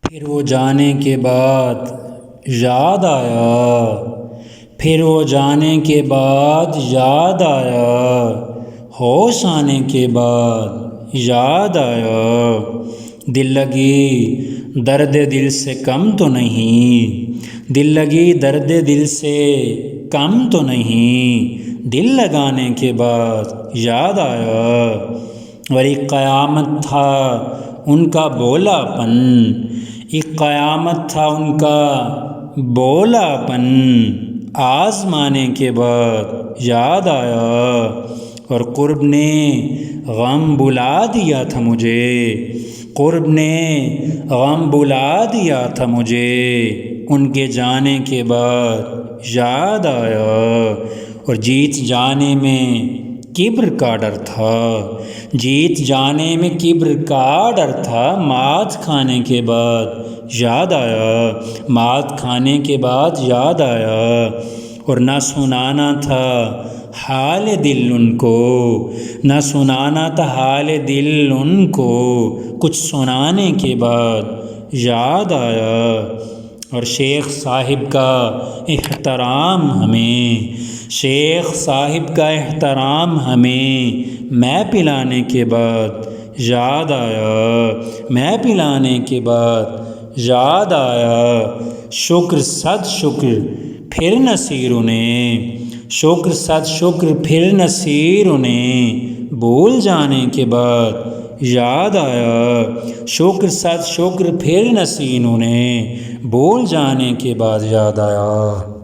پھر وہ جانے کے بعد یاد آیا، پھر وہ جانے کے بعد یاد آیا، ہوش آنے کے بعد یاد آیا، دل لگی درد دل سے کم تو نہیں، دل لگی درد دل سے کم تو نہیں، دل لگانے کے بعد یاد آیا، اور ایک قیامت تھا ان کا بولا پن، ایک قیامت تھا ان کا بولا پن، آزمانے کے بعد یاد آیا، اور قرب نے غم بلا دیا تھا مجھے، قرب نے غم بلا دیا تھا مجھے، ان کے جانے کے بعد یاد آیا، اور جیت جانے میں کبر کا ڈر تھا، جیت جانے میں کبر کا ڈر تھا، مات کھانے کے بعد یاد آیا، مات کھانے کے بعد یاد آیا، اور نہ سنانا تھا حال دل ان کو، نہ سنانا تھا حال دل ان کو، کچھ سنانے کے بعد یاد آیا، اور شیخ صاحب کا احترام ہمیں، شیخ صاحب کا احترام ہمیں، میں پلانے کے بعد یاد آیا، میں پلانے کے بعد یاد آیا، شکر صد شکر پھر نصیر انہیں، شکر صد شکر پھر نصیر انہیں، بھول جانے کے بعد یاد آیا، شکر صد شکر پھر نصیر انہیں، بھول جانے کے بعد یاد آیا۔